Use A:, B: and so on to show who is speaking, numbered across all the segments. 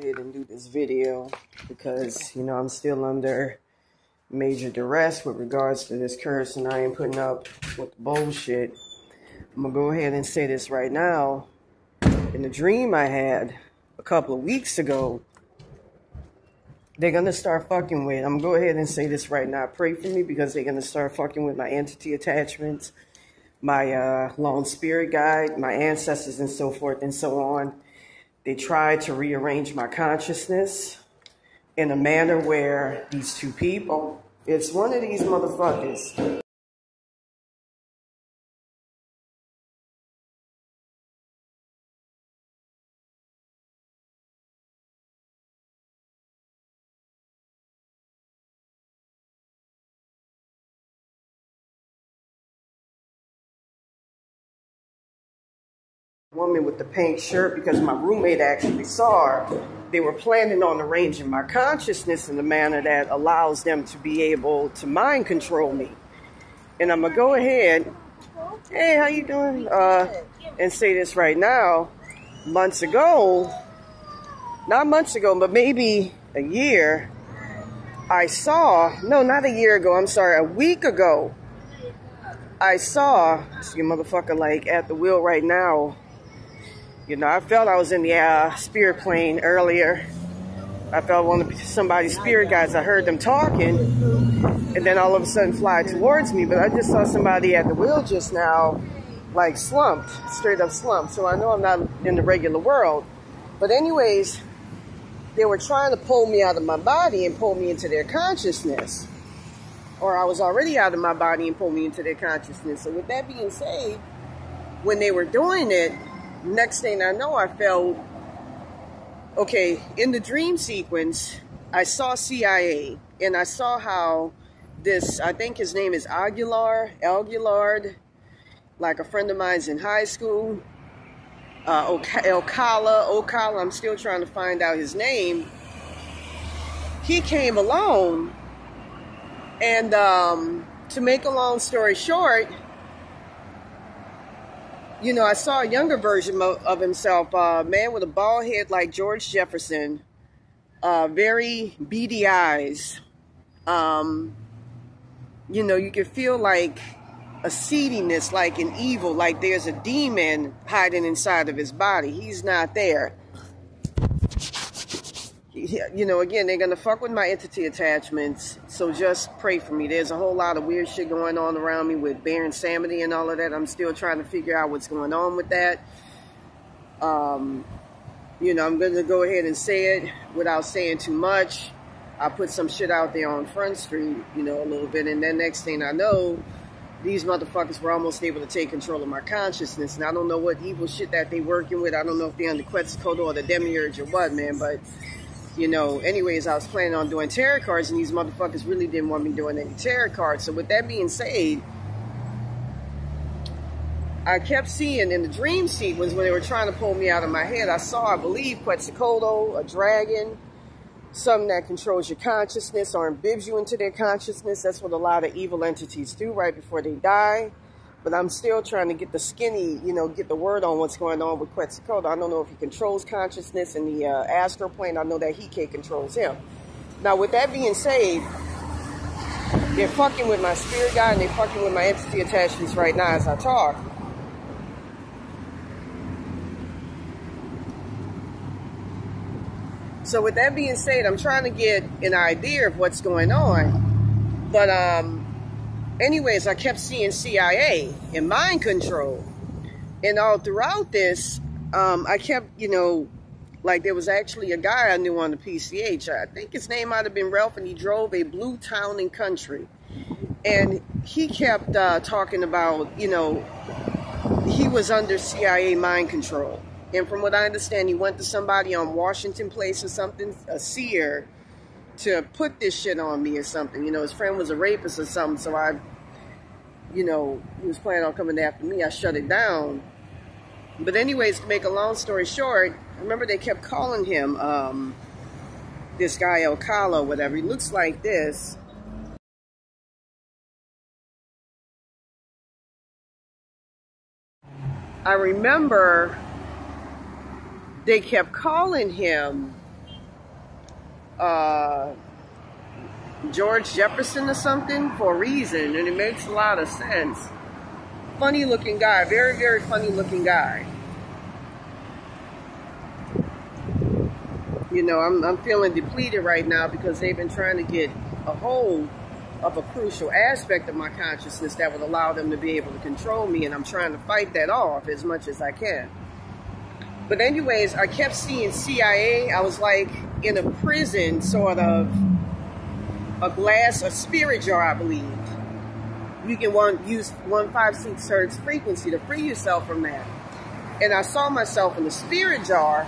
A: ahead and do this video because, you know, I'm still under major duress with regards to this curse, and I ain't putting up with the bullshit. I'm gonna go ahead and say this right now. In the dream I had a couple of weeks ago, they're gonna start fucking with, I'm gonna go ahead and say this right now. Pray for me because they're gonna start fucking with my entity attachments, my lone spirit guide, my ancestors, and so forth and so on. They tried to rearrange my consciousness in a manner where these two people, it's one of these motherfuckers. Woman with the pink shirt, because my roommate actually saw her. They were planning on arranging my consciousness in a manner that allows them to be able to mind control me. And I'm gonna go ahead, hey, how you doing? And say this right now. Months ago, not months ago, but maybe a year, I saw, no, not a year ago, I'm sorry, a week ago, I saw, see a motherfucker like at the wheel right now. You know, I felt I was in the spirit plane earlier. I felt one of somebody's spirit guides. I heard them talking, and then all of a sudden fly towards me. But I just saw somebody at the wheel just now, like slumped, straight up slumped. So I know I'm not in the regular world. But anyways, they were trying to pull me out of my body and pull me into their consciousness. Or I was already out of my body and pulled me into their consciousness. So with that being said, when they were doing it, next thing I know, I felt, okay, in the dream sequence, I saw CIA, and I saw how this, I think his name is Aguilar, like a friend of mine's in high school, Ocala, I'm still trying to find out his name. He came along, and to make a long story short, you know, I saw a younger version of himself, a man with a bald head like George Jefferson, very beady eyes. You know, you can feel like a seediness, like an evil, like there's a demon hiding inside of his body. He's not there. You know, again, they're going to fuck with my entity attachments, so just pray for me. There's a whole lot of weird shit going on around me with Baron Samedi and all of that. I'm still trying to figure out what's going on with that. You know, I'm going to go ahead and say it without saying too much. I put some shit out there on Front Street, you know, a little bit, and then next thing I know, these motherfuckers were almost able to take control of my consciousness. And I don't know what evil shit that they working with. I don't know if they're on the Quetzalcoatl or the Demiurge or what, man, but... You know, anyways, I was planning on doing tarot cards, and these motherfuckers really didn't want me doing any tarot cards. So with that being said, I kept seeing in the dream sequence when they were trying to pull me out of my head, I saw, I believe, Quetzalcoatl, a dragon, something that controls your consciousness or imbibes you into their consciousness. That's what a lot of evil entities do right before they die. But I'm still trying to get the skinny, you know, get the word on what's going on with Quetzalcoatl. I don't know if he controls consciousness in the astral plane. I know that Hike controls him. Now, with that being said, they're fucking with my spirit guide and they're fucking with my entity attachments right now as I talk. So with that being said, I'm trying to get an idea of what's going on. But, anyways, I kept seeing CIA and mind control. And all throughout this, I kept, you know, like there was actually a guy I knew on the PCH. I think his name might have been Ralph, and he drove a blue town and country. And he kept talking about, you know, he was under CIA mind control. And from what I understand, he went to somebody on Washington Place or something, a seer, to put this shit on me or something. You know, his friend was a rapist or something, so I, you know, he was planning on coming after me. I shut it down. But anyways, to make a long story short, I remember they kept calling him, this guy Ocala, whatever. He looks like this. I remember they kept calling him George Jefferson or something for a reason, and it makes a lot of sense. Funny looking guy, very, very funny looking guy. You know, I'm feeling depleted right now because they've been trying to get a hold of a crucial aspect of my consciousness that would allow them to be able to control me, and I'm trying to fight that off as much as I can. But anyways, I kept seeing CIA. I was like in a prison, sort of a spirit jar, I believe. You can use 156 hertz frequency to free yourself from that. And I saw myself in the spirit jar,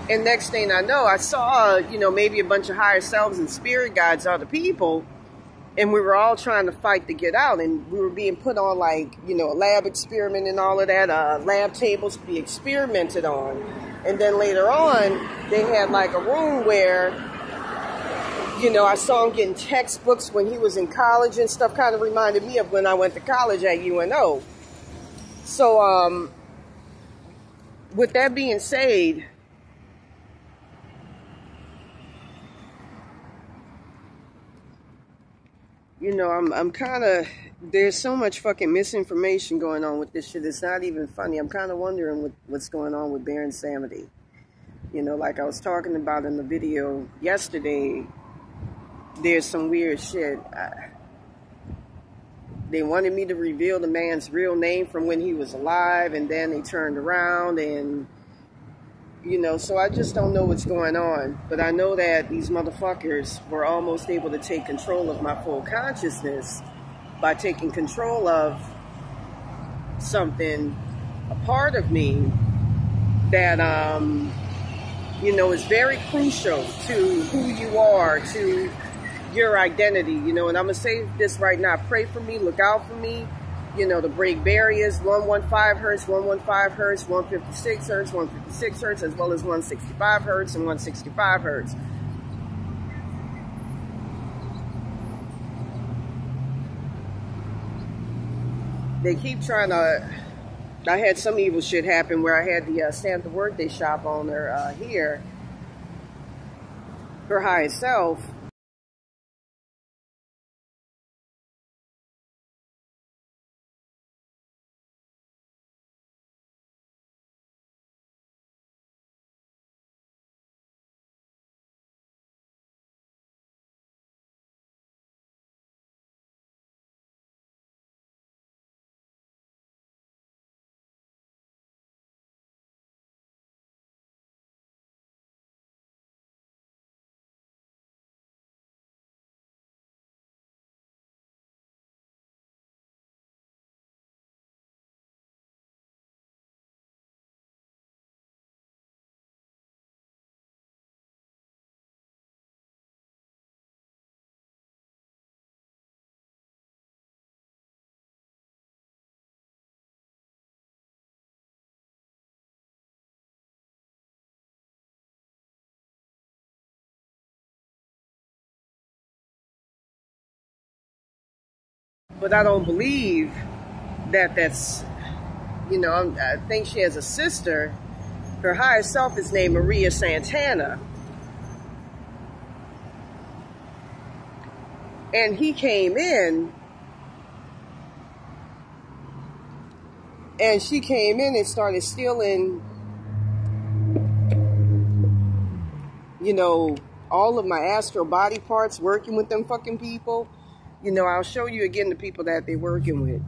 A: and next thing I know, I saw, you know, maybe a bunch of higher selves and spirit guides, other people, and we were all trying to fight to get out, and we were being put on, like, you know, a lab experiment and all of that, lab tables to be experimented on. And then later on, they had like a room where, you know, I saw him getting textbooks when he was in college and stuff. Kind of reminded me of when I went to college at UNO. So, with that being said, you know, I'm kind of, there's so much fucking misinformation going on with this shit. It's not even funny. I'm kind of wondering what's going on with Baron Samedi. You know, like I was talking about in the video yesterday, there's some weird shit. They wanted me to reveal the man's real name from when he was alive, and then they turned around and, you know, so I just don't know what's going on. But I know that these motherfuckers were almost able to take control of my full consciousness by taking control of something, a part of me that, you know, is very crucial to who you are, to your identity, you know. And I'm going to say this right now. Pray for me, look out for me. You know, to break barriers, 115 hertz, 115 hertz, 156 hertz, 156 hertz, as well as 165 hertz and 165 hertz. They keep trying to, I had some evil shit happen where I had the Santa Muerte shop owner here, her highest self, but I don't believe that that's, you know, I think she has a sister. Her higher self is named Maria Santana. And he came in, and she came in and started stealing, you know, all of my astral body parts, working with them fucking people. You know, I'll show you again the people that they're working with.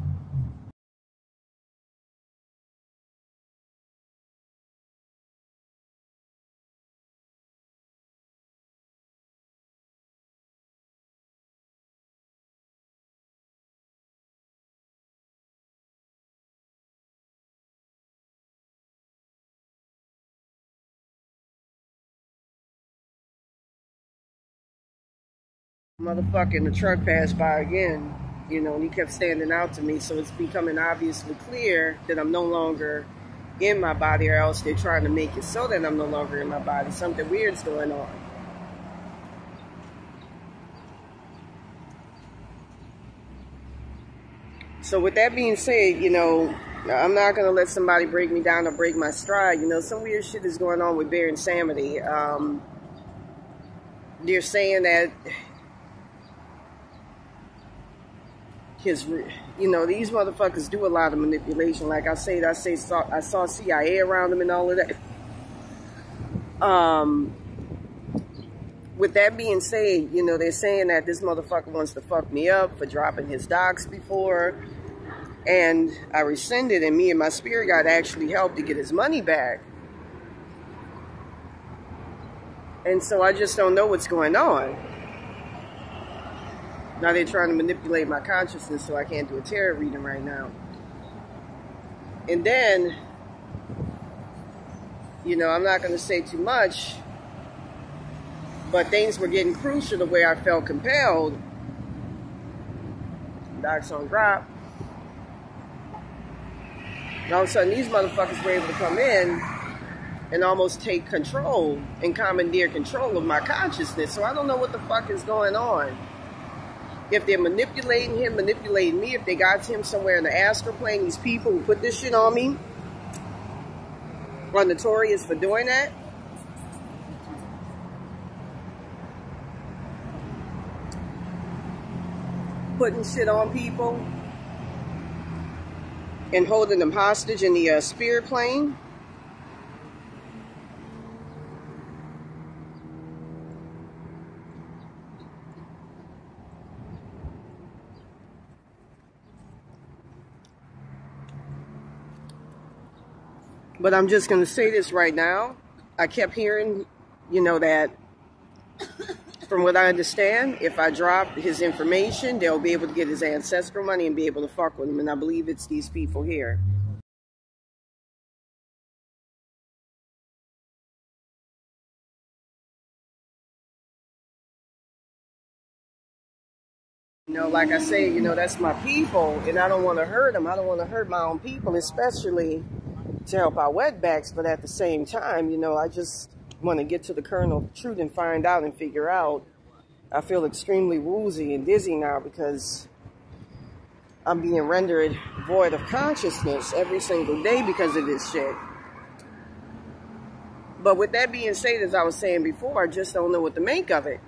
A: Motherfucking the truck passed by again, you know, and he kept standing out to me, so it's becoming obviously clear that I'm no longer in my body, or else they're trying to make it so that I'm no longer in my body. Something weird's going on. So with that being said, you know, I'm not going to let somebody break me down or break my stride. You know, some weird shit is going on with Baron Samedi. they're saying that his, you know, these motherfuckers do a lot of manipulation. Like I saw CIA around them and all of that. With that being said, you know, they're saying that this motherfucker wants to fuck me up for dropping his docs before. And I rescinded, and me and my spirit guide actually helped to get his money back. And so I just don't know what's going on. Now they're trying to manipulate my consciousness so I can't do a tarot reading right now. And then, you know, I'm not going to say too much, but things were getting crucial the way I felt compelled. Docs on drop. And all of a sudden, these motherfuckers were able to come in and almost take control and commandeer control of my consciousness. So I don't know what the fuck is going on. If they're manipulating him, manipulating me, if they got him somewhere in the astral plane, these people who put this shit on me are notorious for doing that. Putting shit on people and holding them hostage in the spirit plane. But I'm just going to say this right now. I kept hearing, you know, that from what I understand, if I drop his information, they'll be able to get his ancestral money and be able to fuck with him. And I believe it's these people here. You know, like I say, you know, that's my people, and I don't want to hurt them. I don't want to hurt my own people, especially to help our wetbacks. But at the same time, you know, I just want to get to the kernel of the truth and find out and figure out. I feel extremely woozy and dizzy now because I'm being rendered void of consciousness every single day because of this shit. But with that being said, as I was saying before, I just don't know what to make of it.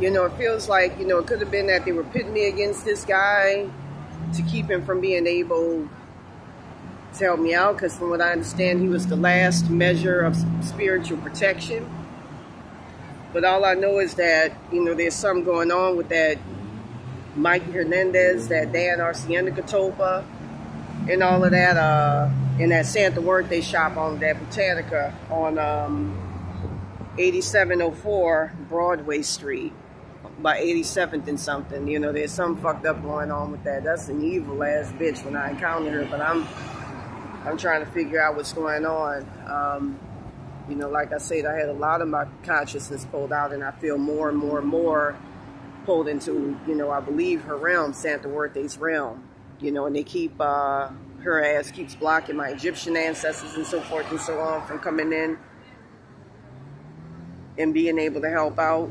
A: You know, it feels like, you know, it could have been that they were pitting me against this guy to keep him from being able to help me out. Because from what I understand, he was the last measure of spiritual protection. But all I know is that, you know, there's something going on with that Mikey Hernandez, that Dan Arcienda-Catopa, and all of that, in that Santa Muerte shop on that Botanica on 8704 Broadway Street. By 87th and something. You know, there's something fucked up going on with that. That's an evil ass bitch when I encounter her, but I'm trying to figure out what's going on. You know, like I said, I had a lot of my consciousness pulled out, and I feel more and more and more pulled into, you know, I believe her realm, Santa Muerte's realm. You know, and they keep, her ass keeps blocking my Egyptian ancestors and so forth and so on from coming in and being able to help out.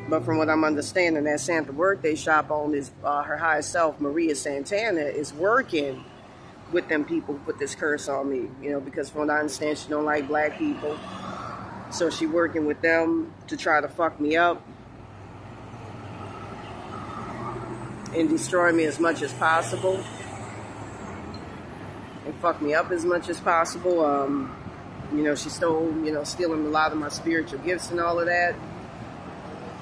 A: But from what I'm understanding, that Santa Muerte shop on is her higher self, Maria Santana, is working with them people who put this curse on me. You know, because from what I understand, she don't like black people. So she working with them to try to fuck me up and destroy me as much as possible. And fuck me up as much as possible. You know, she stole, you know, stealing a lot of my spiritual gifts and all of that.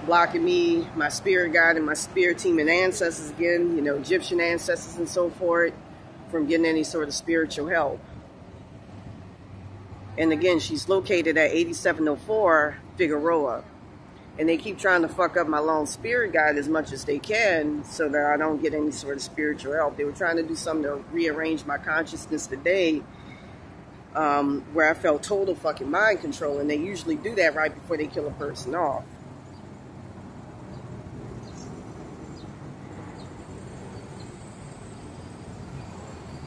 A: Blocking me, my spirit guide, and my spirit team and ancestors again, you know, Egyptian ancestors and so forth, from getting any sort of spiritual help. And again, she's located at 8704 Figueroa. And they keep trying to fuck up my lone spirit guide as much as they can so that I don't get any sort of spiritual help. They were trying to do something to rearrange my consciousness today, where I felt total fucking mind control. And they usually do that right before they kill a person off.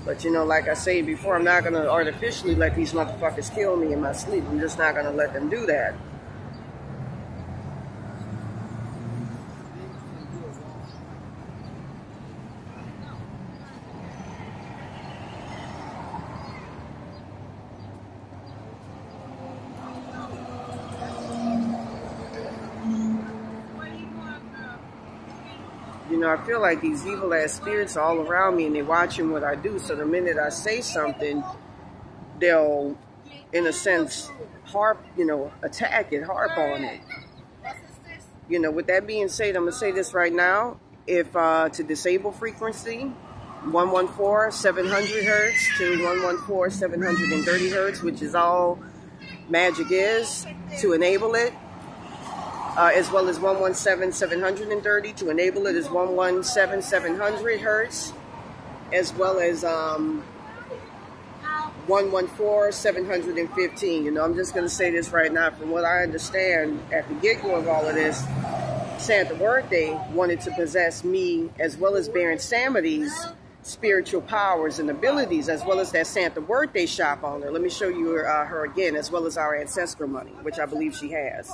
A: But, you know, like I say before, I'm not going to artificially let these motherfuckers kill me in my sleep. I'm just not going to let them do that. You know, I feel like these evil-ass spirits are all around me, and they're watching what I do. So the minute I say something, they'll, in a sense, attack it, harp on it. You know, with that being said, I'm going to say this right now. If to disable frequency, 114-700 hertz to 114-730 hertz, which is all magic is, to enable it. As well as 117-730 to enable it is 117-700 hertz, as well as 114-715. You know, I'm just going to say this right now. From what I understand, at the get-go of all of this, Santa Muerte wanted to possess me as well as Baron Samity's spiritual powers and abilities, as well as that Santa Muerte shop owner. Let me show you her again, as well as our ancestral money, which I believe she has.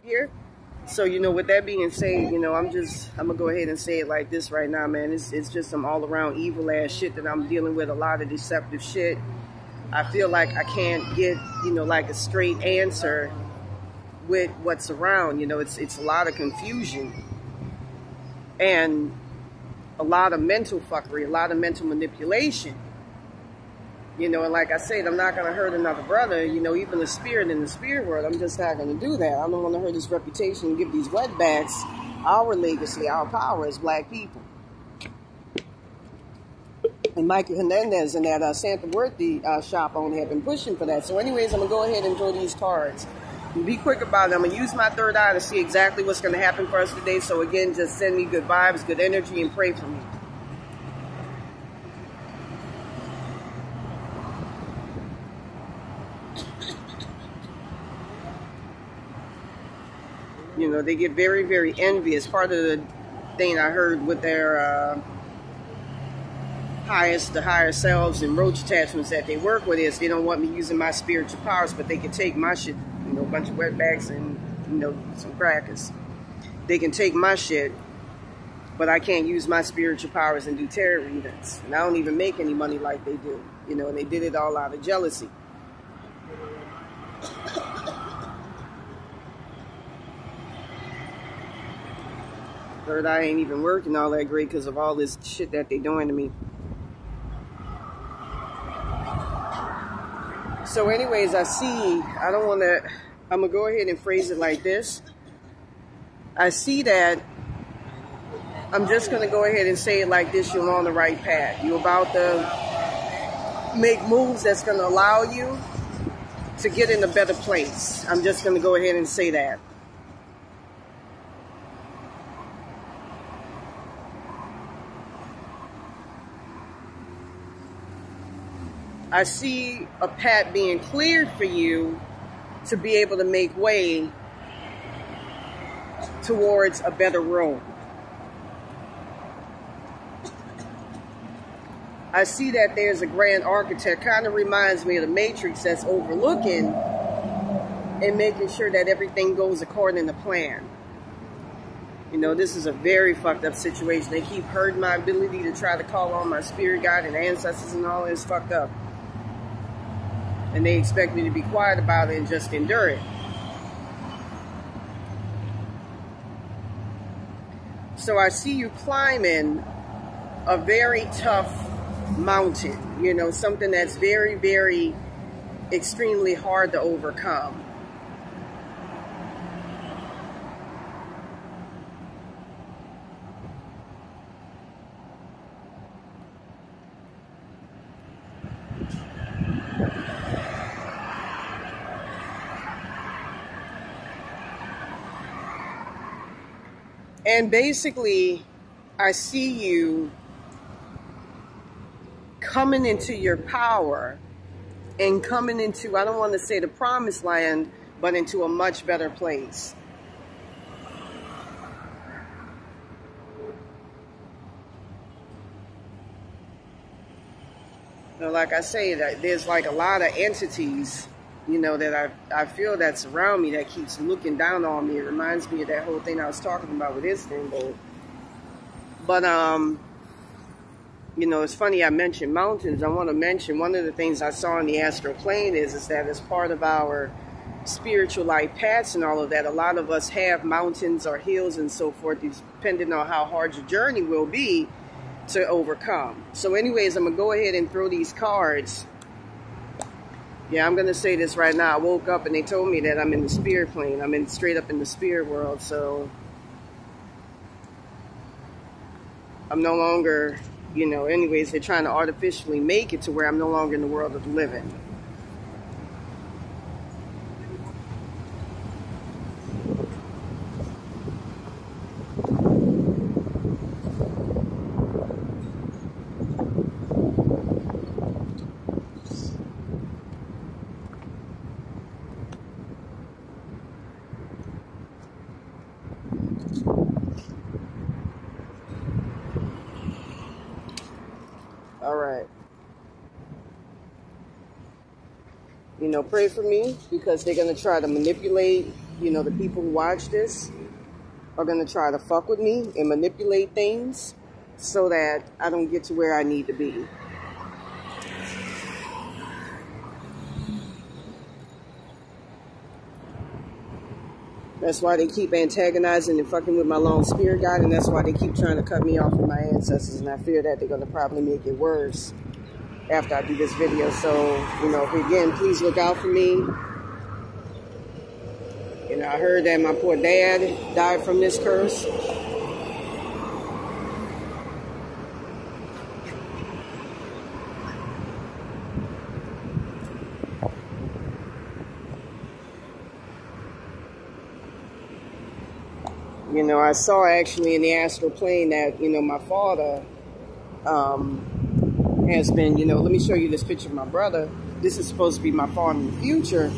A: Here. So, you know, with that being said, you know, I'm gonna go ahead and say it like this right now, man. It's just some all around evil ass shit that I'm dealing with, a lot of deceptive shit. I feel like I can't get, you know, like a straight answer with what's around. You know, it's a lot of confusion and a lot of mental fuckery, a lot of mental manipulation. You know, and like I said, I'm not going to hurt another brother, you know, even the spirit in the spirit world. I'm just not going to do that. I don't want to hurt his reputation and give these wetbacks our legacy, our power as black people. And Michael Hernandez and that Santa Muerte shop owner have been pushing for that. So anyways, I'm going to go ahead and draw these cards. Be quick about it. I'm going to use my third eye to see exactly what's going to happen for us today. So again, just send me good vibes, good energy, and pray for me. You know, they get very, very envious. Part of the thing I heard with their higher selves and roach attachments that they work with is they don't want me using my spiritual powers, but they can take my shit, you know, a bunch of wetbacks and, you know, some crackers. They can take my shit, but I can't use my spiritual powers and do tarot readings. And I don't even make any money like they do, you know, and they did it all out of jealousy. Third eye ain't even working all that great because of all this shit that they doing to me. So anyways, I'm going to go ahead and phrase it like this. I see that I'm just going to go ahead and say it like this. You're on the right path. You're about to make moves that's going to allow you to get in a better place. I'm just going to go ahead and say that. I see a path being cleared for you to be able to make way towards a better road. I see that there's a grand architect, kind of reminds me of the Matrix, that's overlooking and making sure that everything goes according to plan. You know, this is a very fucked up situation. They keep hurting my ability to try to call on my spirit guide and ancestors and all this fucked up. And they expect me to be quiet about it and just endure it. So I see you climbing a very tough mountain, you know, something that's very, very extremely hard to overcome. And basically, I see you coming into your power and coming into, I don't want to say the promised land, but into a much better place. You know, like I say, that there's like a lot of entities, you know, that I feel that surround me that keeps looking down on me. It reminds me of that whole thing I was talking about with Istanbul. But, you know, it's funny I mentioned mountains. I want to mention one of the things I saw in the astral plane is that as part of our spiritual life paths and all of that, a lot of us have mountains or hills and so forth, depending on how hard your journey will be to overcome. So anyways, I'm going to go ahead and throw these cards. Yeah, I'm going to say this right now. I woke up and they told me that I'm in the spirit plane. I'm straight up in the spirit world. So I'm no longer, you know, anyways, they're trying to artificially make it to where I'm no longer in the world of the living. All right. You know, pray for me because they're going to try to manipulate, you know, the people who watch this are going to try to fuck with me and manipulate things so that I don't get to where I need to be. That's why they keep antagonizing and fucking with my lone spirit guide, and that's why they keep trying to cut me off with my ancestors, and I fear that they're going to probably make it worse after I do this video. So, you know, again, please look out for me. You know, I heard that my poor dad died from this curse. You know, I saw actually in the astral plane that, you know, my father has been, you know, let me show you this picture of my brother. This is supposed to be my father in the future.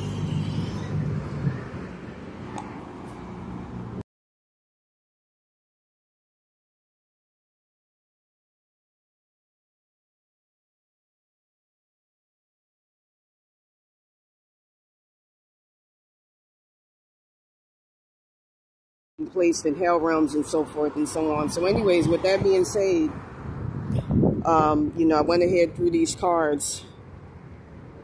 A: Placed in hell realms and so forth and so on. So anyways, with that being said, you know, I went ahead through these cards.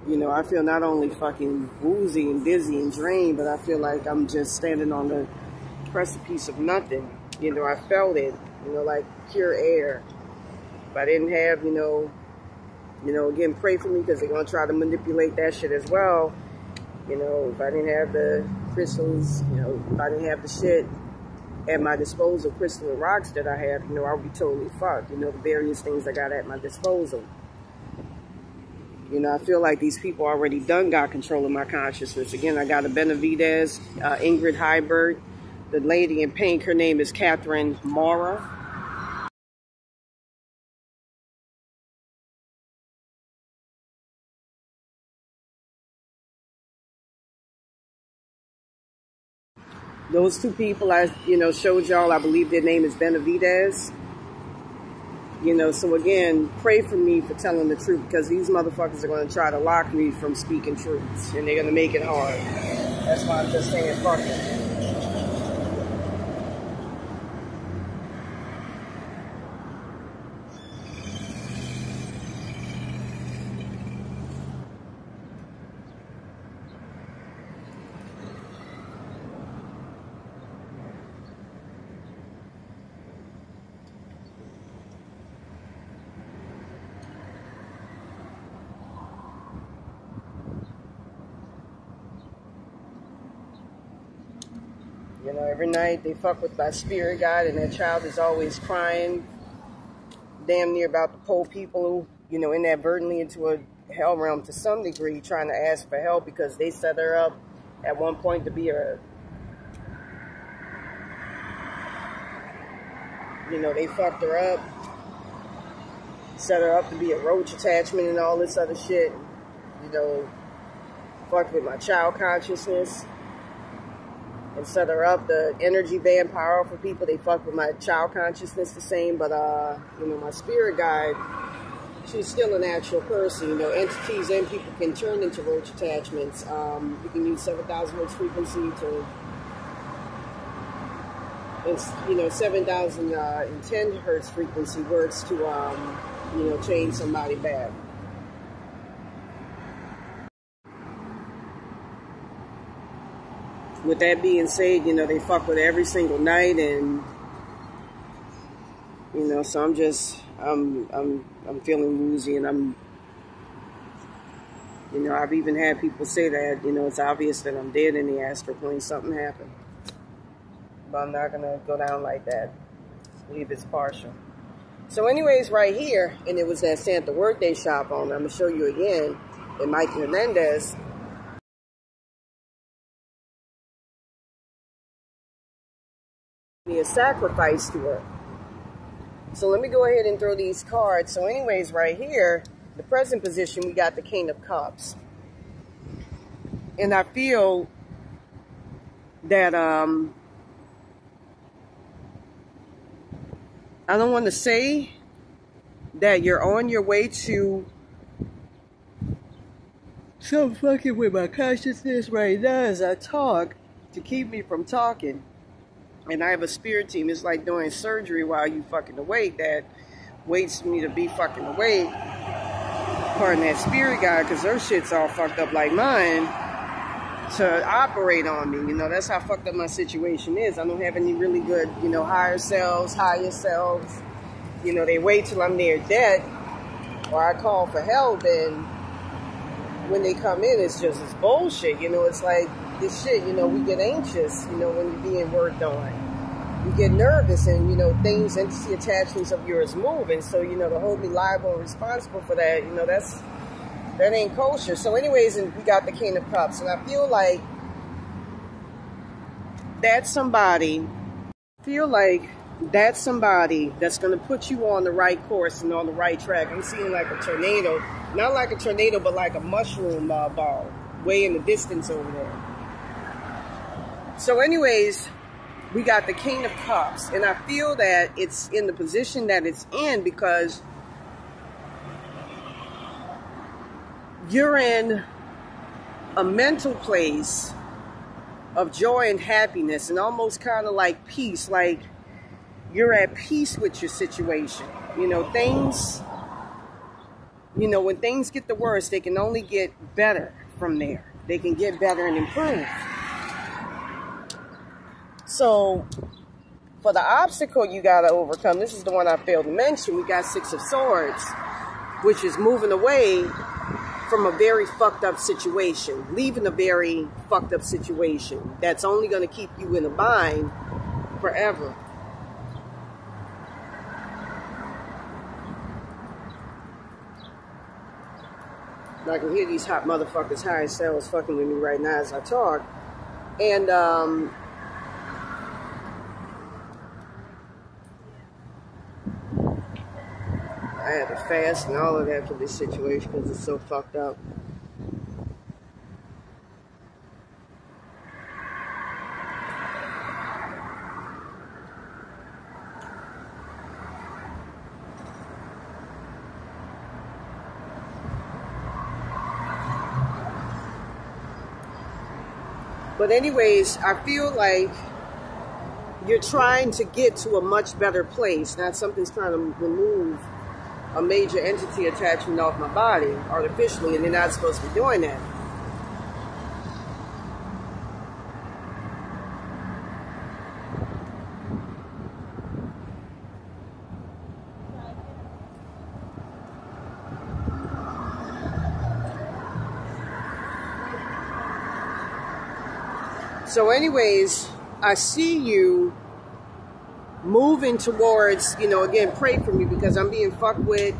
A: You know, I feel not only fucking woozy and dizzy and drained, but I feel like I'm just standing on the precipice of nothing. You know, I felt it, you know, like pure air. If I didn't have, you know, again, pray for me because they're going to try to manipulate that shit as well. You know, if I didn't have the crystals, you know, if I didn't have the shit at my disposal, crystal and rocks that I have, you know, I would be totally fucked. You know, the various things I got at my disposal. You know, I feel like these people already got control of my consciousness. Again, I got a Benavidez, Ingrid Hybert. The lady in pink, her name is Catherine Mara. Those two people I, you know, showed y'all, I believe their name is Benavidez. You know, so again, pray for me for telling the truth because these motherfuckers are going to try to lock me from speaking truths and they're going to make it hard. That's why I'm just saying fuck it. You know, every night they fuck with my spirit guide and that child is always crying damn near about to pull people, you know, inadvertently into a hell realm to some degree, trying to ask for help because they set her up at one point to be a You know, they fucked her up. Set her up to be a roach attachment and all this other shit. You know, fucked with my child consciousness. And set her up, the energy vampire for people. They fuck with my child consciousness the same. But, you know, my spirit guide, she's still an actual person. You know, entities and people can turn into roach attachments. You can use 7,000 hertz frequency to, you know, 7,010 hertz frequency works to, you know, change somebody back. With that being said, you know, they fuck with every single night, and, you know, so I'm just, I'm feeling woozy, and you know, I've even had people say that, you know, it's obvious that I'm dead in the astral plane, something happened. But I'm not going to go down like that. I believe it's partial. So anyways, right here, and it was that Santa Muerte shop owner, I'm going to show you again, and Mike Hernandez. A sacrifice to her. So let me go ahead and throw these cards. So anyways, right here, the present position, we got the King of Cups. And I feel that I don't want to say that you're on your way to some fucking with my consciousness right now as I talk to keep me from talking. And I have a spirit team. It's like doing surgery while you fucking awake that waits me to be fucking awake. Pardon that spirit guy, because their shit's all fucked up like mine, to operate on me. You know, that's how fucked up my situation is. I don't have any really good, you know, higher selves, higher selves. You know, they wait till I'm near death or I call for help, and when they come in, it's bullshit. You know, it's like this shit, you know, we get anxious, you know, when you're being worked on. You get nervous, and, you know, things, entity attachments of yours move. And so, you know, to hold me liable and responsible for that, you know, that ain't kosher. So anyways, and we got the King of Cups. And I feel like that's somebody that's going to put you on the right course and on the right track. I'm seeing like a tornado, not like a tornado, but like a mushroom ball way in the distance over there. So anyways, we got the King of Cups, and I feel that it's in the position that it's in because you're in a mental place of joy and happiness, and almost kind of like peace, like you're at peace with your situation. You know, things, you know, when things get the worst, they can only get better from there. They can get better and improve. So, for the obstacle you got to overcome, this is the one I failed to mention, we got Six of Swords, which is moving away from a very fucked up situation, leaving a very fucked up situation that's only going to keep you in a bind forever. I can hear these hot motherfuckers, higher selves, fucking with me right now as I talk. And, I had to fast and all of that for this situation because it's so fucked up. But anyways, I feel like you're trying to get to a much better place. Now something's trying to remove a major entity attachment off my body artificially, and they're not supposed to be doing that. So anyways, I see you moving towards, you know, again, pray for me because I'm being fucked with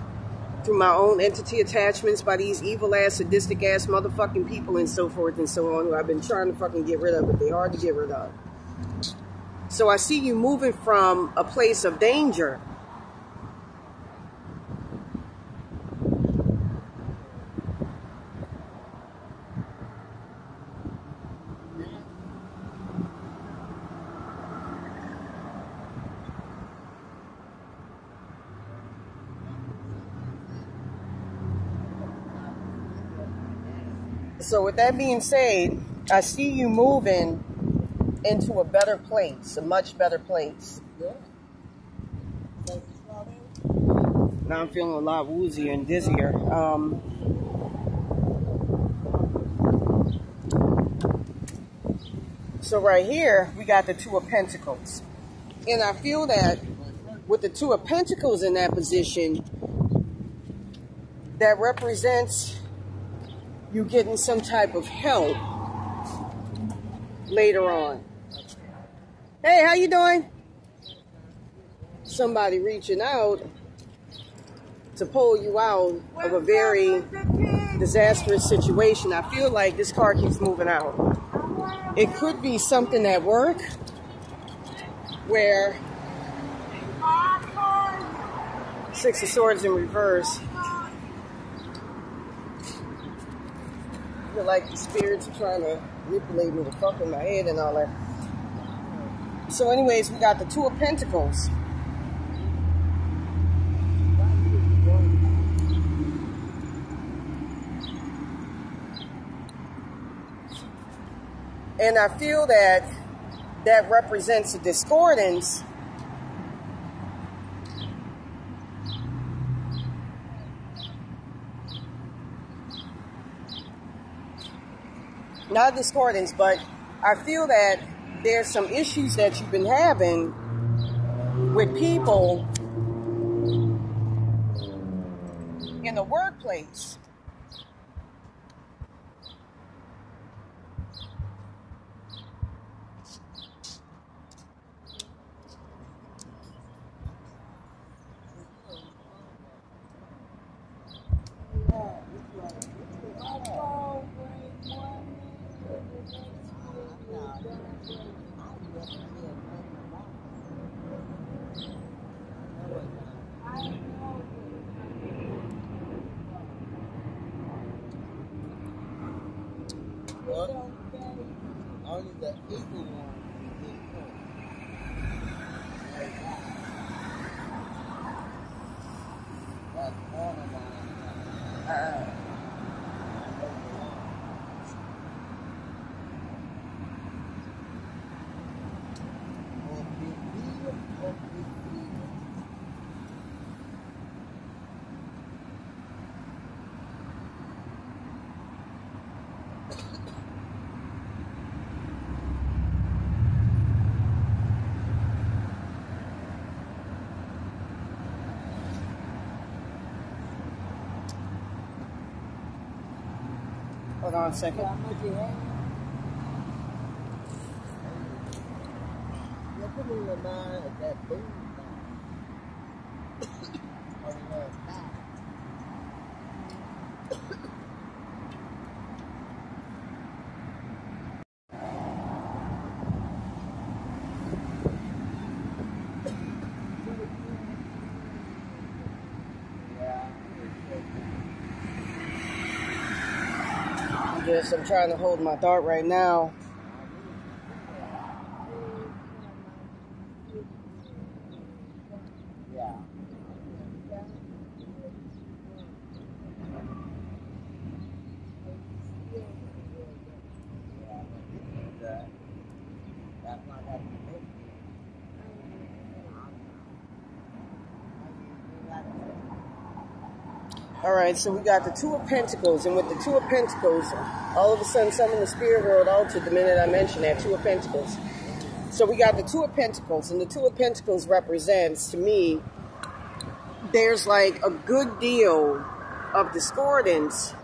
A: through my own entity attachments by these evil ass, sadistic ass motherfucking people and so forth and so on who I've been trying to fucking get rid of, but they're hard to get rid of. So I see you moving from a place of danger. So with that being said, I see you moving into a better place, a much better place. Now I'm feeling a lot woozier and dizzier. So right here, we got the Two of Pentacles. And I feel that with the Two of Pentacles in that position, that represents you getting some type of help later on. Hey, how you doing? Somebody reaching out to pull you out of a very disastrous situation. I feel like this card keeps moving out. It could be something at work where Six of Swords in reverse. I feel like the spirits are trying to manipulate me to fuck in my head and all that. So anyways, we got the Two of Pentacles. And I feel that that represents a discordance not discordance, but I feel that there's some issues that you've been having with people in the workplace.
B: Only the evil one
A: Hold on a second. I'm trying to hold my thought right now. All right, so we got the Two of Pentacles, and with the Two of Pentacles, all of a sudden, some in the spirit world altered the minute I mentioned that, Two of Pentacles. So we got the Two of Pentacles, and the Two of Pentacles represents, to me, there's like a good deal of discordance.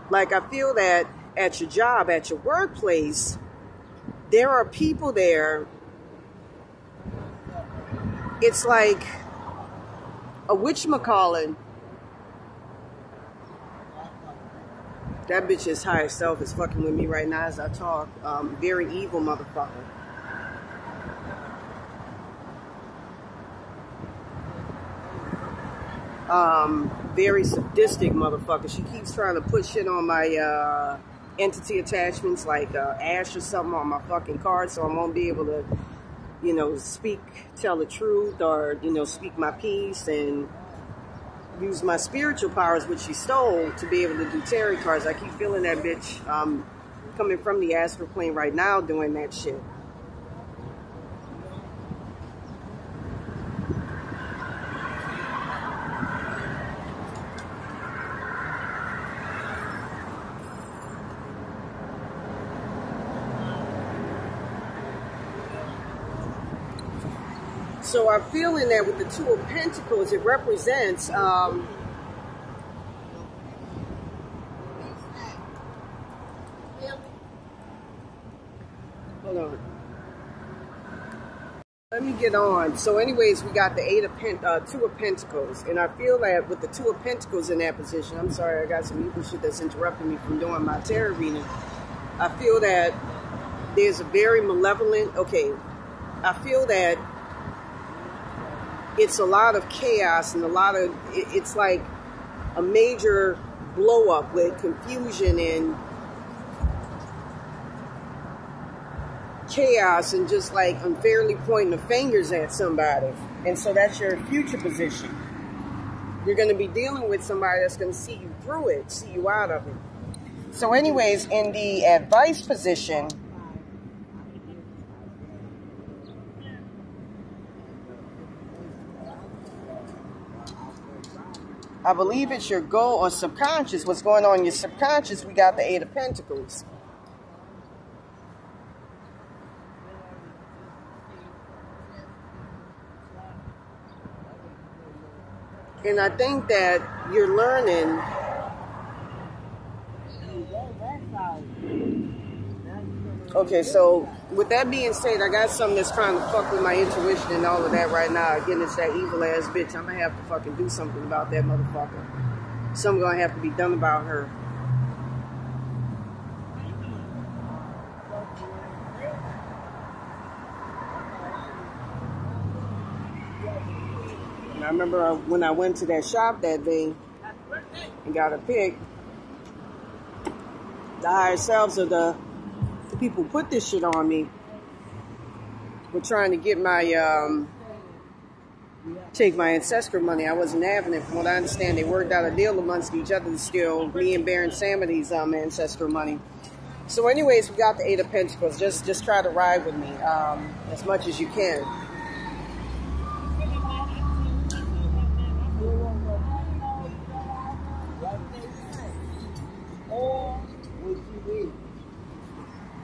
A: Like, I feel that at your job, at your workplace, there are people there, it's like a whatchamacallit. That bitch's higher self is fucking with me right now as I talk. Very evil motherfucker. Very sadistic motherfucker. She keeps trying to put shit on my entity attachments, like ash or something on my fucking card, so I won't be able to, you know, tell the truth, or, you know, speak my piece and use my spiritual powers, which she stole, to be able to do tarot cards. I keep feeling that bitch coming from the astral plane right now doing that shit. So I'm feeling that with the Two of Pentacles, it represents hold on. Let me get on. So anyways, we got the Two of Pentacles. And I feel that with the Two of Pentacles in that position, I'm sorry, I got some evil shit that's interrupting me from doing my tarot reading. I feel that there's a very malevolent, I feel that it's a lot of chaos and it's like a major blow up with confusion and chaos and just like unfairly pointing the fingers at somebody. And so that's your future position. You're going to be dealing with somebody that's going to see you through it, see you out of it. So anyways, in the advice position, I believe it's your goal or subconscious. What's going on in your subconscious? We got the Eight of Pentacles. And I think that you're learning. Okay, so with that being said, I got something that's trying to fuck with my intuition and all of that right now. Again, it's that evil ass bitch. I'm gonna have to fucking do something about that motherfucker. Something gonna have to be done about her. And I remember when I went to that shop that day and got a pick, the higher selves of the people who put this shit on me were trying to get my take my ancestral money. I wasn't having it. From what I understand, they worked out a deal amongst each other to steal me and Baron Samity's ancestral money. So anyways, we got the Eight of Pentacles. Just try to ride with me as much as you can.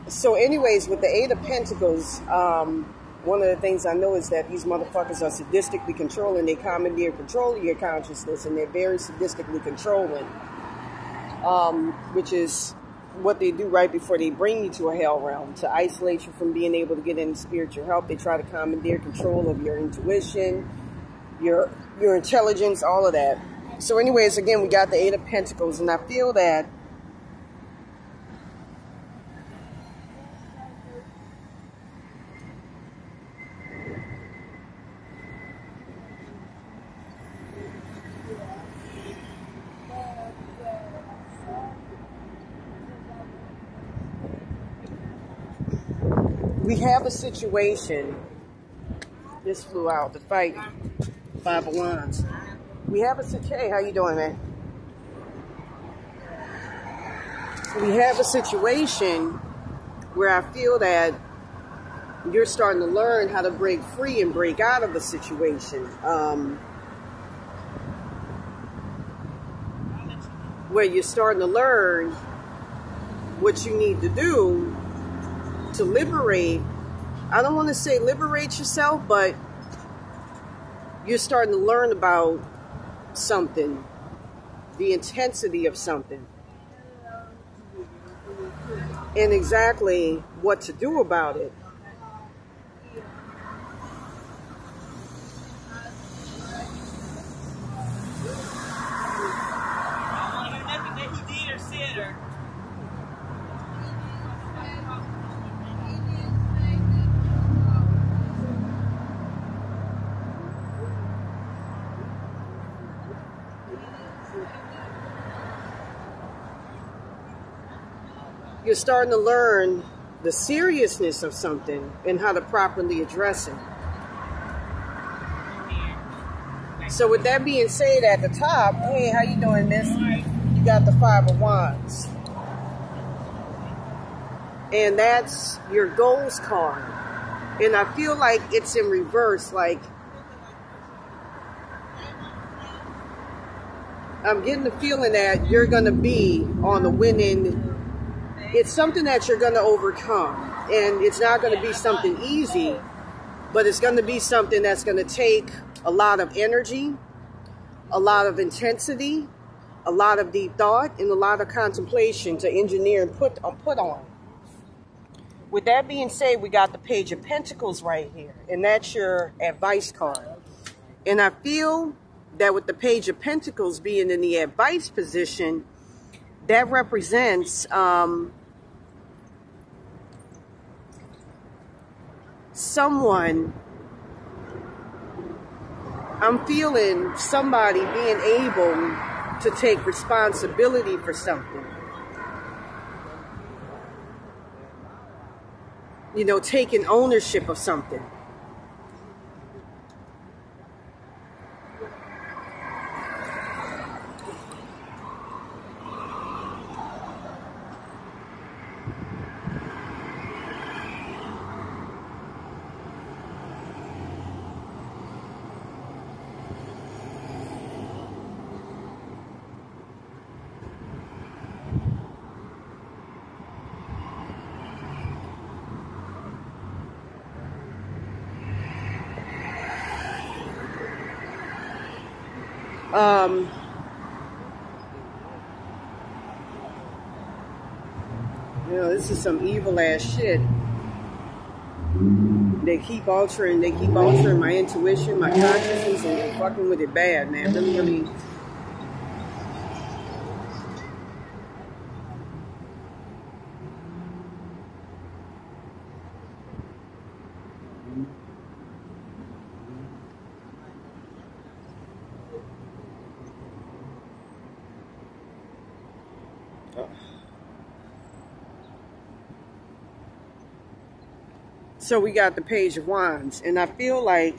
A: So anyways, with the Eight of Pentacles, one of the things I know is that these motherfuckers are sadistically controlling. They commandeer control of your consciousness, and they're very sadistically controlling, which is what they do right before they bring you to a hell realm, to isolate you from being able to get any spiritual help. They try to commandeer control of your intuition, your intelligence, all of that. So anyways, again, we got the Eight of Pentacles, and I feel that we have a situation. This flew out to fight Five of Wands. We have a situation. Hey, how you doing, man? We have a situation where I feel that you're starting to learn how to break free and break out of the situation. Where you're starting to learn what you need to do to liberate. I don't want to say liberate yourself, but you're starting to learn about something, the intensity of something, and exactly what to do about it. you're starting to learn the seriousness of something and how to properly address it. So with that being said, at the top, hey, how you doing, miss? You got the Five of Wands. And that's your goals card. And I feel like it's in reverse, like I'm getting the feeling that you're going to be on the winning. It's something that you're going to overcome. And it's not going to be something easy, but it's going to be something that's going to take a lot of energy, a lot of intensity, a lot of deep thought, and a lot of contemplation to engineer and put on. With that being said, we got the Page of Pentacles right here. And that's your advice card. And I feel that with the Page of Pentacles being in the advice position, that represents someone, I'm feeling somebody being able to take responsibility for something. You know, taking ownership of something. You know, this is some evil ass shit. They keep altering my intuition, my consciousness, and fucking with it bad, man. Really. So we got the Page of Wands, and I feel like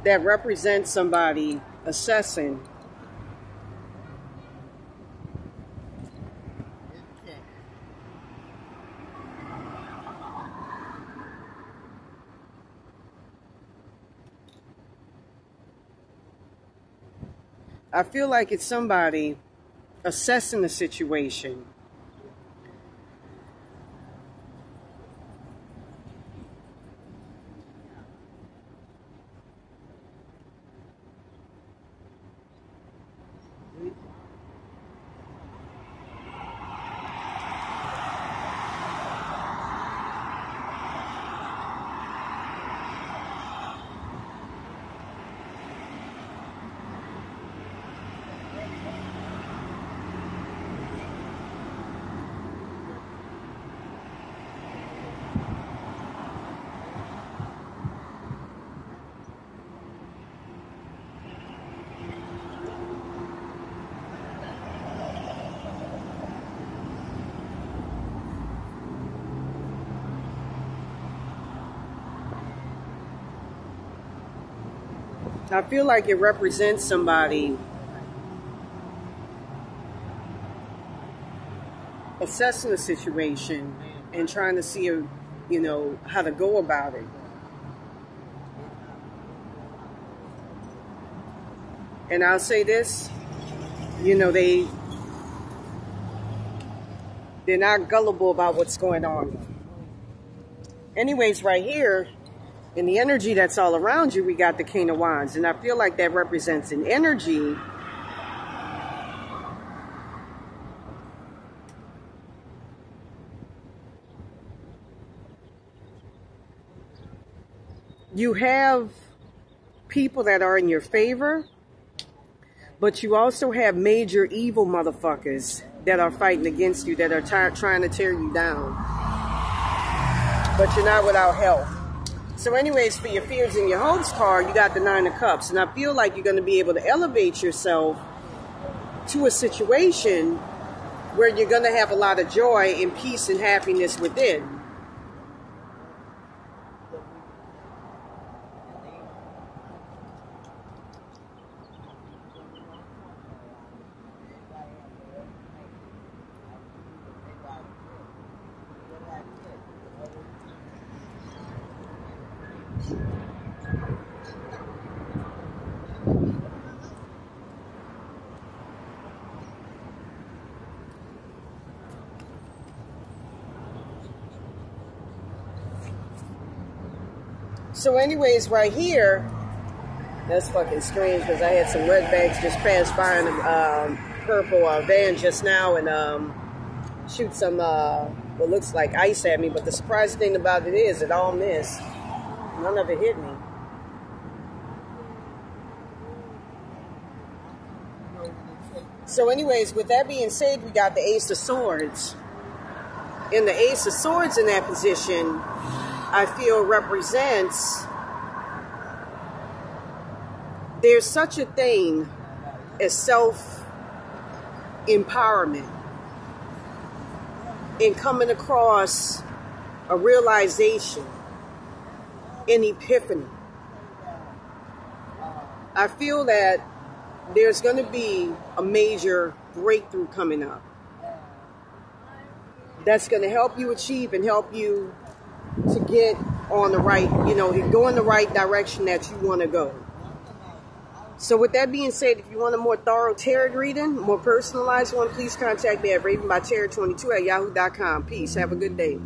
A: that represents somebody assessing I feel like it's somebody assessing the situation. I feel like it represents somebody assessing the situation and trying to see, you know, how to go about it. And I'll say this, you know, they're not gullible about what's going on. Anyways, right here, in the energy that's all around you, we got the King of Wands. And I feel like that represents an energy you have people that are in your favor, but you also have major evil motherfuckers that are fighting against you, that are trying to tear you down. But you're not without help. So anyways, for your fears and your hopes card, you got the 9 of Cups. And I feel like you're going to be able to elevate yourself to a situation where you're going to have a lot of joy and peace and happiness within. So anyways, right here, that's fucking strange because I had some red bags just pass by in a purple van just now and shoot some what looks like ice at me. But the surprising thing about it is it all missed. None of it hit me. So anyways, with that being said, we got the Ace of Swords. And the Ace of Swords in that position, I feel represents there's such a thing as self-empowerment and coming across a realization, an epiphany. I feel that there's going to be a major breakthrough coming up that's going to help you achieve and help you to get on the right, go in the right direction that you want to go. So with that being said, if you want a more thorough tarot reading, more personalized one, please contact me at ravenbytarot22@yahoo.com. Peace. Have a good day.